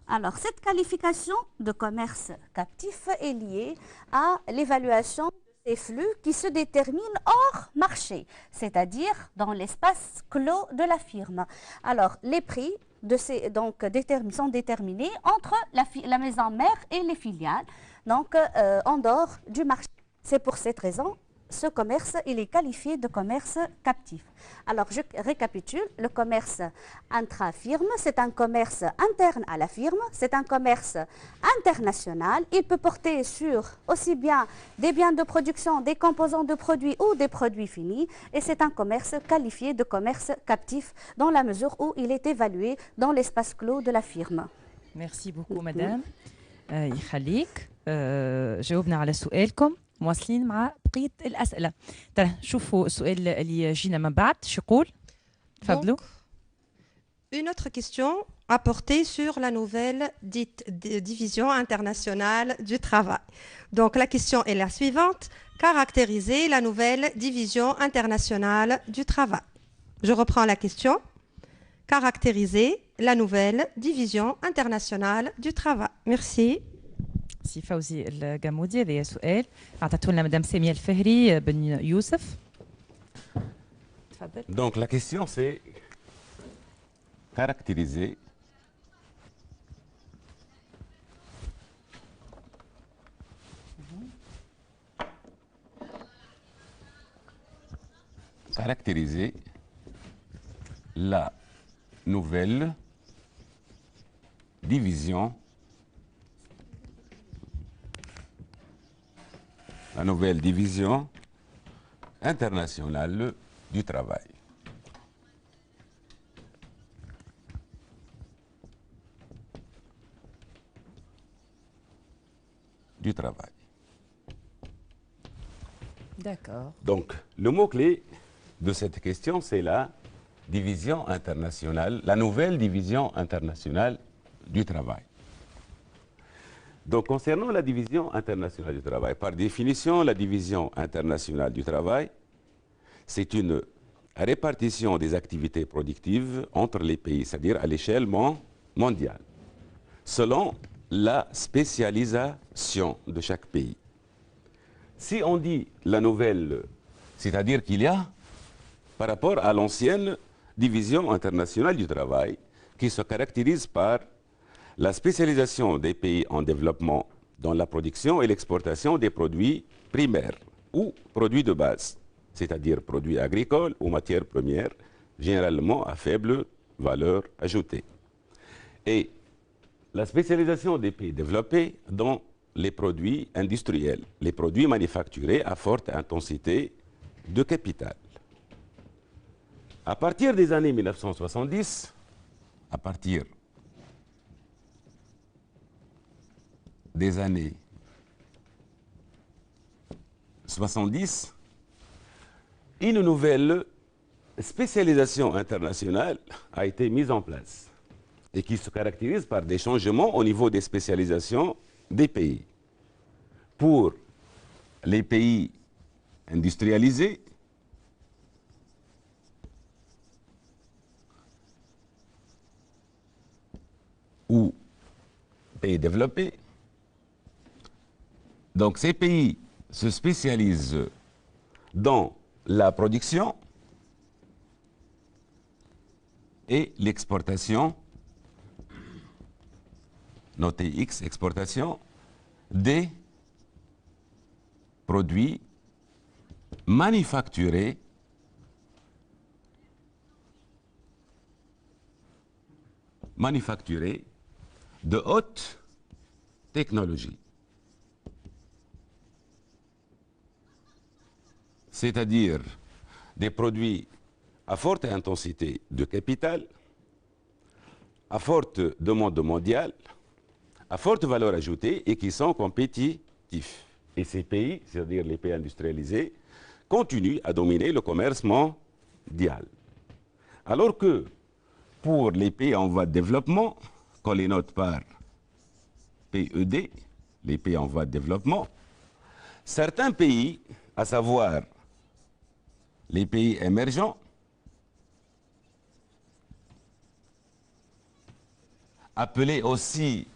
Alors, cette qualification de commerce captif est liée à l'évaluation de ces flux qui se déterminent hors marché, c'est-à-dire dans l'espace clos de la firme. Alors, les prix de ces, donc, sont déterminés entre la maison mère et les filiales, donc en dehors du marché. C'est pour cette raison ce commerce, il est qualifié de commerce captif. Alors, je récapitule. Le commerce intra-firme, c'est un commerce interne à la firme, c'est un commerce international. Il peut porter sur aussi bien des biens de production, des composants de produits ou des produits finis. Et c'est un commerce qualifié de commerce captif dans la mesure où il est évalué dans l'espace clos de la firme. Merci beaucoup, madame. يخليك. جاوبنا على سؤالكم. مواصلين مع بقية الأسئلة. ترى شوفوا السؤال اللي يجينا من بعد شو يقول. تفضلوا. Une autre question à porter sur la nouvelle dite division internationale du travail. Donc la question est la suivante. Caractériser la nouvelle division internationale du travail. Je reprends la question. Caractériser la nouvelle division internationale du travail. Merci. سي فوزي الجمودي. هذا سؤال عطته لنا مدام سامية الفهري بن يوسف. تفضل. Donc la question c'est caractériser la nouvelle division internationale du travail. D'accord. Donc, le mot-clé de cette question, c'est la division internationale, la nouvelle division internationale du travail. Donc, concernant la division internationale du travail, par définition, la division internationale du travail, c'est une répartition des activités productives entre les pays, c'est-à-dire à l'échelle mondiale, selon la spécialisation de chaque pays. Si on dit la nouvelle, c'est-à-dire qu'il y a, par rapport à l'ancienne division internationale du travail, qui se caractérise par la spécialisation des pays en développement dans la production et l'exportation des produits primaires ou produits de base, c'est-à-dire produits agricoles ou matières premières, généralement à faible valeur ajoutée. Et la spécialisation des pays développés dans les produits industriels, les produits manufacturés à forte intensité de capital. À partir des années 1970, à partir des années 70, une nouvelle spécialisation internationale a été mise en place et qui se caractérise par des changements au niveau des spécialisations des pays. Pour les pays industrialisés, ou pays développés, donc ces pays se spécialisent dans la production et l'exportation, notez X, exportation des produits manufacturés de haute technologie. C'est-à-dire des produits à forte intensité de capital, à forte demande mondiale, à forte valeur ajoutée et qui sont compétitifs. Et ces pays, c'est-à-dire les pays industrialisés, continuent à dominer le commerce mondial. Alors que pour les pays en voie de développement, qu'on les note par PED, les pays en voie de développement, certains pays, à savoir les pays émergents, appelés aussi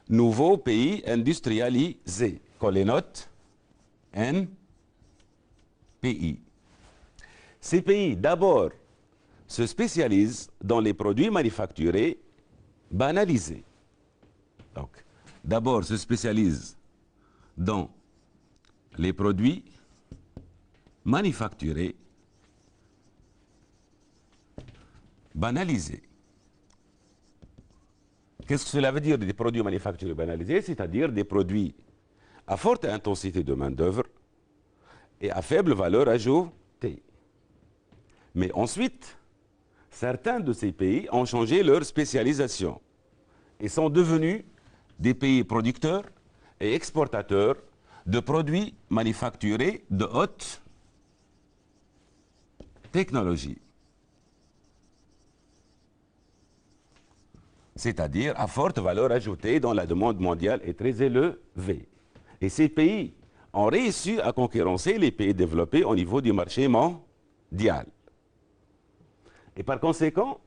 nouveaux pays industrialisés, qu'on les note NPI. Ces pays, d'abord, se spécialisent dans les produits manufacturés banalisés. Donc, d'abord, se spécialisent dans les produits manufacturés banalisés. Qu'est-ce que cela veut dire, des produits manufacturés banalisés? C'est-à-dire des produits à forte intensité de main-d'œuvre et à faible valeur ajoutée. Mais ensuite, certains de ces pays ont changé leur spécialisation et sont devenus des pays producteurs et exportateurs de produits manufacturés de haute technologie, c'est-à-dire à forte valeur ajoutée dont la demande mondiale est très élevée. Et ces pays ont réussi à concurrencer les pays développés au niveau du marché mondial. Et par conséquent,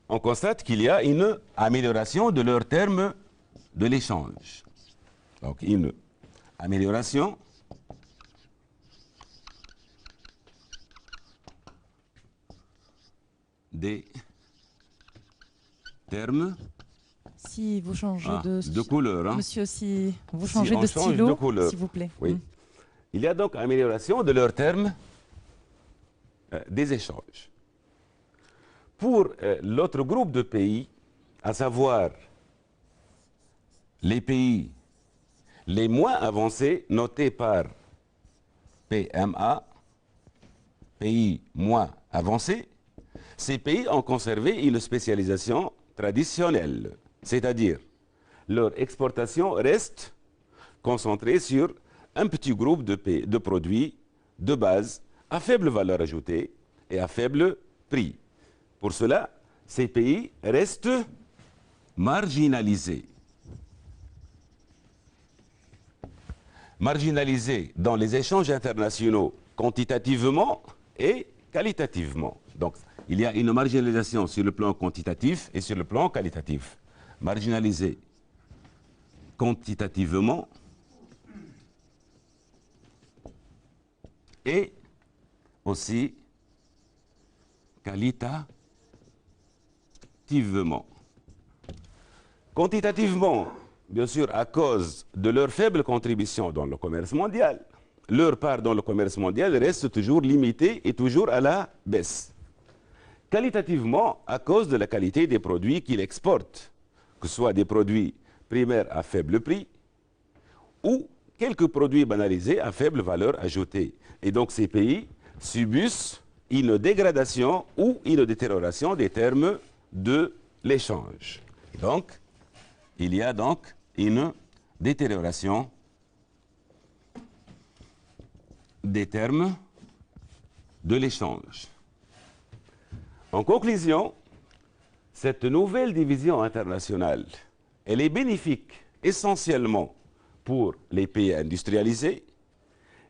on constate qu'il y a une amélioration de leurs termes de l'échange. Donc une amélioration des termes. Si vous changez de couleur. Hein. Monsieur, si vous changez de stylo, s'il vous plaît. Oui. Il y a donc amélioration de leurs termes des échanges. Pour l'autre groupe de pays, à savoir les pays les moins avancés notés par PMA, pays moins avancés, ces pays ont conservé une spécialisation traditionnelle, c'est-à-dire leur exportation reste concentrée sur un petit groupe de produits de base à faible valeur ajoutée et à faible prix. Pour cela, ces pays restent marginalisés. Marginalisés dans les échanges internationaux quantitativement et qualitativement. Donc, il y a une marginalisation sur le plan quantitatif et sur le plan qualitatif. Marginalisés quantitativement et aussi qualitativement. Quantitativement, bien sûr, à cause de leur faible contribution dans le commerce mondial, leur part dans le commerce mondial reste toujours limitée et toujours à la baisse. Qualitativement, à cause de la qualité des produits qu'ils exportent, que ce soit des produits primaires à faible prix ou quelques produits banalisés à faible valeur ajoutée. Et donc ces pays subissent une dégradation ou une détérioration des termes de l'échange. Donc, il y a donc une détérioration des termes de l'échange. En conclusion, cette nouvelle division internationale, elle est bénéfique essentiellement pour les pays industrialisés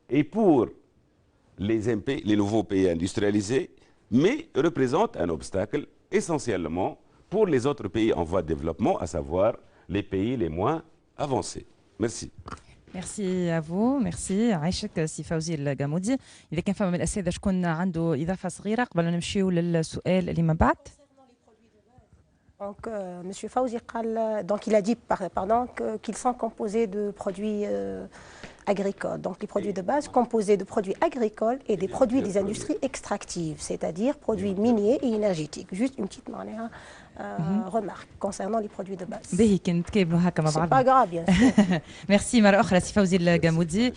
et pour les nouveaux pays industrialisés, mais représente un obstacle essentiellement pour les autres pays en voie de développement, à savoir les pays les moins avancés. Merci. ميرسي افو ميرسي عايشك سي فوزي القامودي. اذا كان فما من الاساتذه شكون عنده اضافه صغيره قبل ما نمشيو للسؤال اللي من بعد. Donc, M. Fawzi donc il a dit qu'ils sont composés de produits agricoles. Donc, les produits de base composés de produits agricoles et des produits des industries extractives, c'est-à-dire produits miniers et énergétiques. Juste une petite manière remarques concernant les produits de base. باهي كي نتكابلوا هكا مع C'est بعض. pas grave, bien sûr. ميرسي مرة أخرى سي فوزي الجامودي.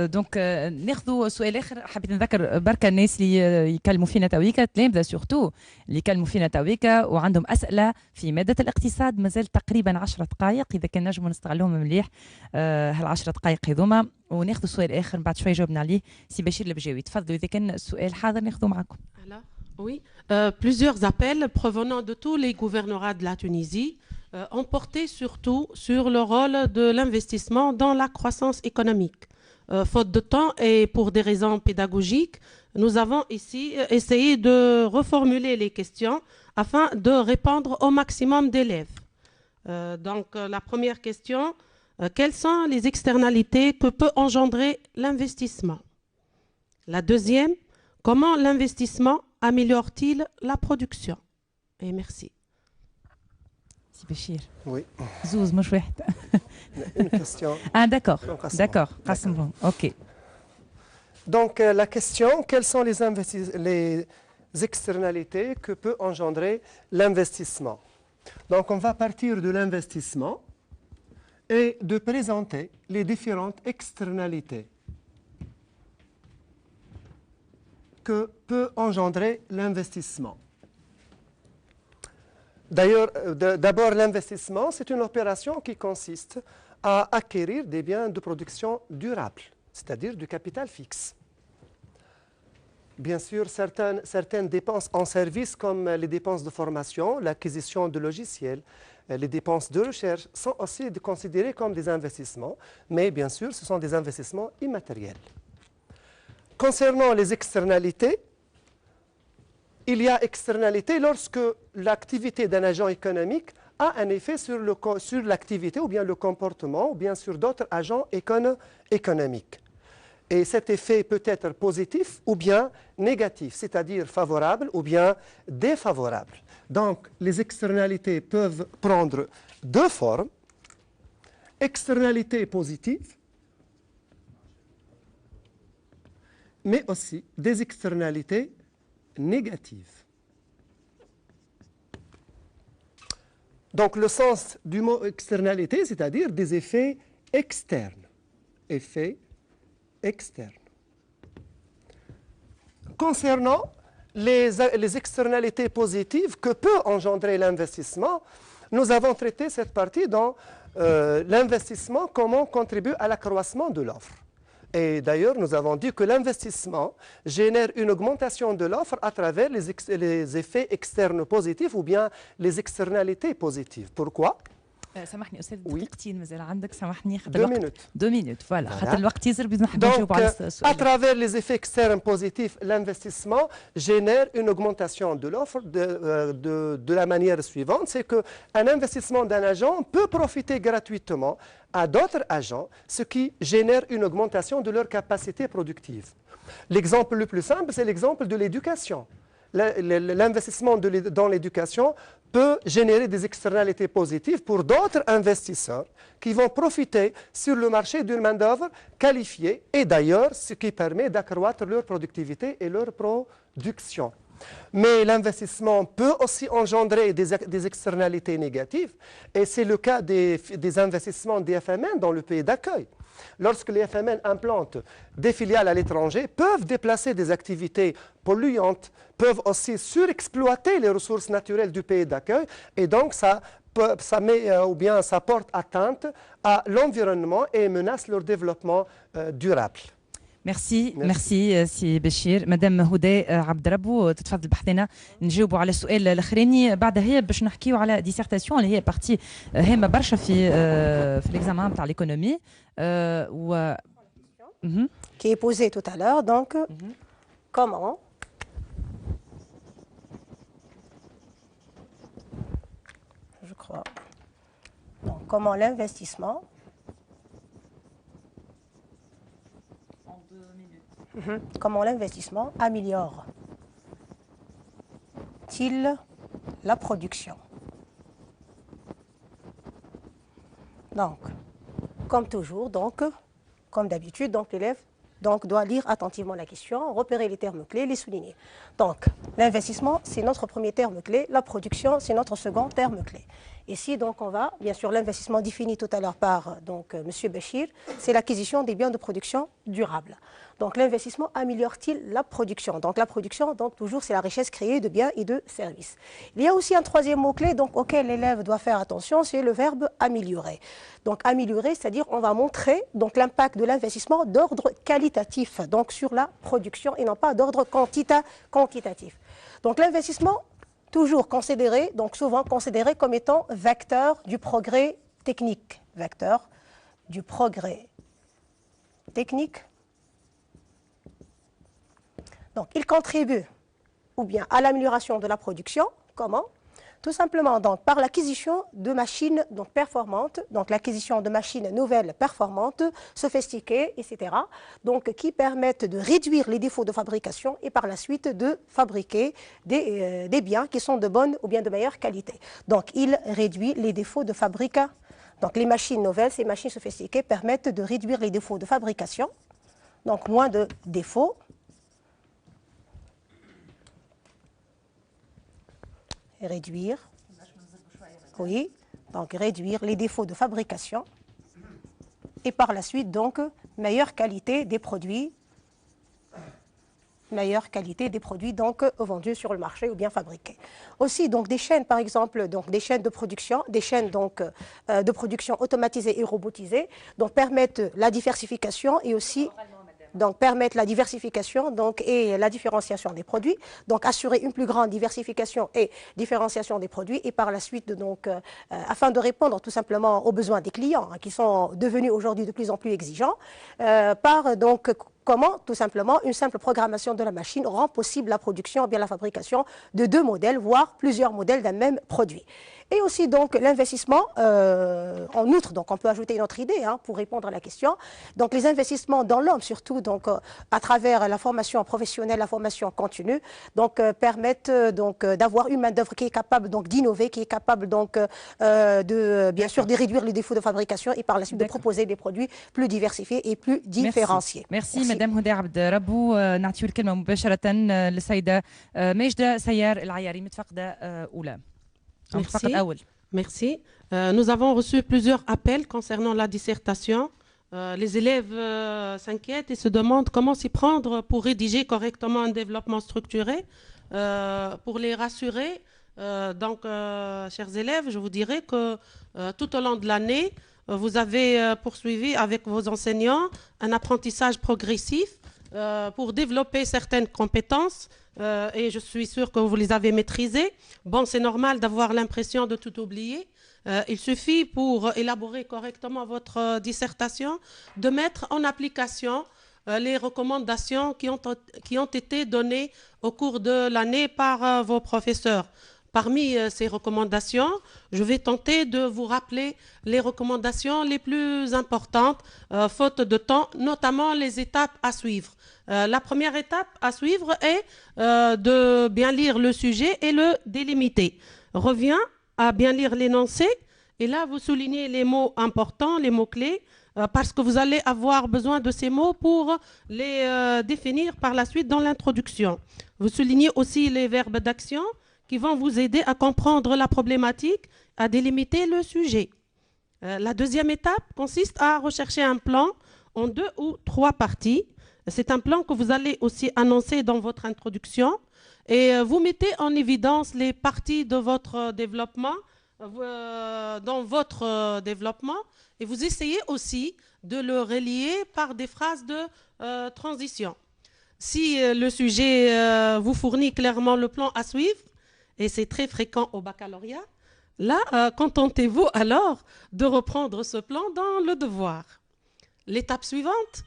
دونك ناخذوا سؤال آخر. حبيت نذكر بركة الناس اللي يكلموا فينا تويكا تلامذة سورتو اللي يكلموا فينا تويكا وعندهم أسئلة في مادة الاقتصاد مازال تقريبا 10 دقائق إذا كان نجموا نستغلوهم مليح هال10 دقائق هذوما وناخذوا سؤال آخر بعد شوي جاوبنا عليه سي بشير البجاوي. تفضلوا إذا كان السؤال حاضر ناخذوه معكم. Oui, plusieurs appels provenant de tous les gouvernorats de la Tunisie ont porté surtout sur le rôle de l'investissement dans la croissance économique. Faute de temps et pour des raisons pédagogiques, nous avons ici essayé de reformuler les questions afin de répondre au maximum d'élèves. Donc la première question, quelles sont les externalités que peut engendrer l'investissement? La deuxième, comment l'investissement améliore-t-il la production? Et merci. سي بشير. Oui. زوز مش واحد. Une question. Ah d'accord, Donc, d'accord. قسمهم. Ok. Donc, la question, quelles sont les externalités que peut engendrer l'investissement? Donc, on va partir de l'investissement et de présenter les différentes externalités que peut engendrer l'investissement. D'ailleurs, d'abord, l'investissement, c'est une opération qui consiste à acquérir des biens de production durable, c'est-à-dire du capital fixe. Bien sûr, certaines dépenses en service, comme les dépenses de formation, l'acquisition de logiciels, les dépenses de recherche, sont aussi considérées comme des investissements, mais bien sûr, ce sont des investissements immatériels. Concernant les externalités, il y a externalité lorsque l'activité d'un agent économique a un effet sur l'activité ou bien le comportement ou bien sur d'autres agents économiques. Et cet effet peut être positif ou bien négatif, c'est-à-dire favorable ou bien défavorable. Donc, les externalités peuvent prendre deux formes. Externalités positives, mais aussi des externalités négatives. Donc, le sens du mot externalité, c'est-à-dire des effets externes. Effets externes. Concernant les externalités positives que peut engendrer l'investissement, nous avons traité cette partie dans l'investissement, comment contribue à l'accroissement de l'offre. Et d'ailleurs, nous avons dit que l'investissement génère une augmentation de l'offre à travers les effets externes positifs ou bien les externalités positives. Pourquoi? سامحني استاذ دقيقتين مازال عندك سامحني خاطر 2 minutes. 2 minutes فوالا خاطر الوقت يزر بدنا نحب نجاوبوا Donc, على السؤال. à travers les effets externes positifs, l'investissement génère une augmentation de l'offre de la manière suivante, c'est qu'un investissement d'un agent peut profiter gratuitement à d'autres agents, ce qui génère une augmentation de leur capacité productive. L'exemple le plus simple, c'est l'exemple de l'éducation. L'investissement dans l'éducation peut générer des externalités positives pour d'autres investisseurs qui vont profiter sur le marché d'une main-d'œuvre qualifiée et d'ailleurs ce qui permet d'accroître leur productivité et leur production. Mais l'investissement peut aussi engendrer des externalités négatives et c'est le cas des investissements des FMN dans le pays d'accueil. Lorsque les FMN implantent des filiales à l'étranger, peuvent déplacer des activités polluantes, peuvent aussi surexploiter les ressources naturelles du pays d'accueil et donc ça porte atteinte à l'environnement et menace leur développement durable. ميرسي سي بشير. مدام هدى عبد ربو تتفضل بحثنا نجاوبوا على السؤال الاخراني بعدها هي باش نحكيو على ديسيرتاسيون اللي هي بارتي هامه برشا في ليكزامان تاع ليكونومي و Qui est posée tout à l'heure, donc, comment je crois. Donc, comment l'investissement comment l'investissement améliore-t-il la production? Donc, comme toujours, donc, comme d'habitude, donc l'élève donc doit lire attentivement la question, repérer les termes clés, les souligner. Donc, l'investissement, c'est notre premier terme clé, la production, c'est notre second terme clé. Ici, donc, on va, bien sûr, l'investissement défini tout à l'heure par M. Bachir, c'est l'acquisition des biens de production durables. Donc, l'investissement améliore-t-il la production? Donc, la production, donc, toujours, c'est la richesse créée de biens et de services. Il y a aussi un troisième mot-clé donc, auquel l'élève doit faire attention, c'est le verbe améliorer. Donc, améliorer, c'est-à-dire on va montrer donc l'impact de l'investissement d'ordre qualitatif, donc sur la production et non pas d'ordre quantitatif. Donc, l'investissement, toujours considéré, donc souvent considéré comme étant vecteur du progrès technique. Vecteur du progrès technique. Donc, il contribue ou bien à l'amélioration de la production. Comment? Tout simplement donc, par l'acquisition de machines donc, performantes, donc l'acquisition de machines nouvelles performantes, sophistiquées, etc., donc, qui permettent de réduire les défauts de fabrication et par la suite de fabriquer des biens qui sont de bonne ou bien de meilleure qualité. Donc, il réduit les défauts de fabrication. Donc, les machines nouvelles, ces machines sophistiquées permettent de réduire les défauts de fabrication, donc moins de défauts. Réduire, oui, donc réduire les défauts de fabrication et par la suite donc meilleure qualité des produits donc vendus sur le marché ou bien fabriqués. Aussi donc des chaînes par exemple, donc des chaînes de production, de production automatisées et robotisées, donc permettent la diversification et aussi donc permettre la diversification donc, et la différenciation des produits, donc assurer une plus grande diversification et différenciation des produits et par la suite donc, afin de répondre tout simplement aux besoins des clients qui sont devenus aujourd'hui de plus en plus exigeants, par donc comment tout simplement une simple programmation de la machine rend possible la production ou bien la fabrication de 2 modèles, voire plusieurs modèles d'un même produit. Et aussi donc l'investissement, en outre, donc on peut ajouter une autre idée pour répondre à la question. Donc les investissements dans l'homme, surtout donc à travers la formation professionnelle, la formation continue, donc permettent donc d'avoir une main d'œuvre qui est capable donc d'innover, qui est capable donc de bien sûr de réduire les défauts de fabrication et par la suite de proposer des produits plus diversifiés et plus différenciés. Merci مدام هدى عبد ربو. نعطيو الكلمة مباشرة للسيدة ماجدة سيار العياري متفقدة أولى. Merci. Nous avons reçu plusieurs appels concernant la dissertation. Les élèves s'inquiètent et se demandent comment s'y prendre pour rédiger correctement un développement structuré. Pour les rassurer, chers élèves, je vous dirais que tout au long de l'année, vous avez poursuivi avec vos enseignants un apprentissage progressif pour développer certaines compétences et je suis sûre que vous les avez maîtrisées. Bon, c'est normal d'avoir l'impression de tout oublier. Il suffit pour élaborer correctement votre dissertation de mettre en application les recommandations qui ont été données au cours de l'année par vos professeurs. Parmi ces recommandations, je vais tenter de vous rappeler les recommandations les plus importantes, faute de temps, notamment les étapes à suivre. La première étape à suivre est de bien lire le sujet et le délimiter. Revient à bien lire l'énoncé et là, vous soulignez les mots importants, les mots-clés, parce que vous allez avoir besoin de ces mots pour les définir par la suite dans l'introduction. Vous soulignez aussi les verbes d'action qui vont vous aider à comprendre la problématique, à délimiter le sujet. La deuxième étape consiste à rechercher un plan en 2 ou 3 parties. C'est un plan que vous allez aussi annoncer dans votre introduction et vous mettez en évidence les parties de votre développement, et vous essayez aussi de le relier par des phrases de transition. Si le sujet vous fournit clairement le plan à suivre, et c'est très fréquent au baccalauréat, là, contentez-vous alors de reprendre ce plan dans le devoir. L'étape suivante,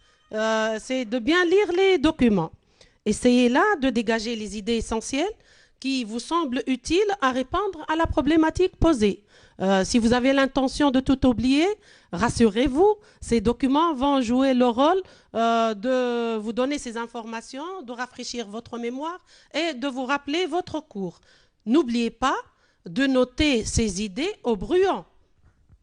c'est de bien lire les documents. Essayez là de dégager les idées essentielles qui vous semblent utiles à répondre à la problématique posée. Si vous avez l'intention de tout oublier, rassurez-vous, ces documents vont jouer le rôle de vous donner ces informations, de rafraîchir votre mémoire et de vous rappeler votre cours. N'oubliez pas de noter ces idées au brouillon.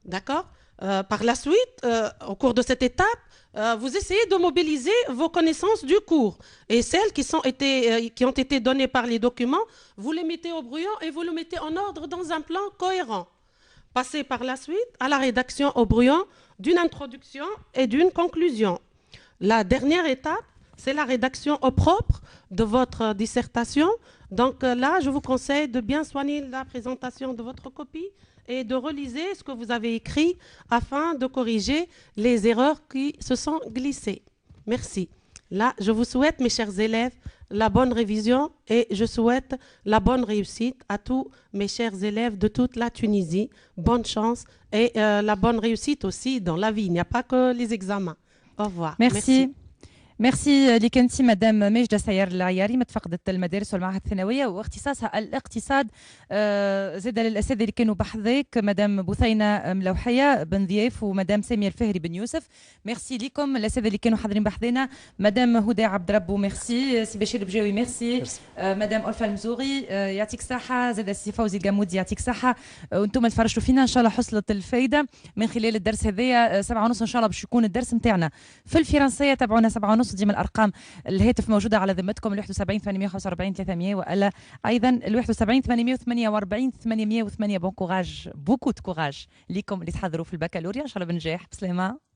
D'accord ? Par la suite, au cours de cette étape, vous essayez de mobiliser vos connaissances du cours. Et celles qui ont été données par les documents, vous les mettez au brouillon et vous le mettez en ordre dans un plan cohérent. Passez par la suite à la rédaction au brouillon d'une introduction et d'une conclusion. La dernière étape, c'est la rédaction au propre de votre dissertation. Donc là, je vous conseille de bien soigner la présentation de votre copie et de reliser ce que vous avez écrit afin de corriger les erreurs qui se sont glissées. Merci. Là, je vous souhaite, mes chers élèves, la bonne révision et je souhaite la bonne réussite à tous mes chers élèves de toute la Tunisie. Bonne chance et la bonne réussite aussi dans la vie. Il n'y a pas que les examens. Au revoir. Merci. ميرسي ليك انت مدام ماجده سيار العياري متفقده المدارس والمعاهد الثانويه واختصاصها الاقتصاد. زاد للاساتذه اللي كانوا بحذاك مدام بثينه ملوحيه بن ضياف ومدام ساميه الفهري بن يوسف. ميرسي لكم الاساتذه اللي كانوا حاضرين بحذانا مدام هدى عبد ربو ميرسي سي بشير بجاوي ميرسي مدام ألفا المزوري يعطيك الصحه زاد السي فوزي القامودي يعطيك الصحه وانتم تفرجتوا فينا ان شاء الله حصلت الفائده من خلال الدرس هذايا 7:30 ان شاء الله باش يكون الدرس نتاعنا في الفرنسيه. تابعونا 7:30 ديما الارقام الهاتف موجوده على ذمتكم 71 845 300 والا ايضا 71 848 808. بون كوراج بوكو كوراج ليكم اللي تحضروا في البكالوريا ان شاء الله بنجاح بسلامه.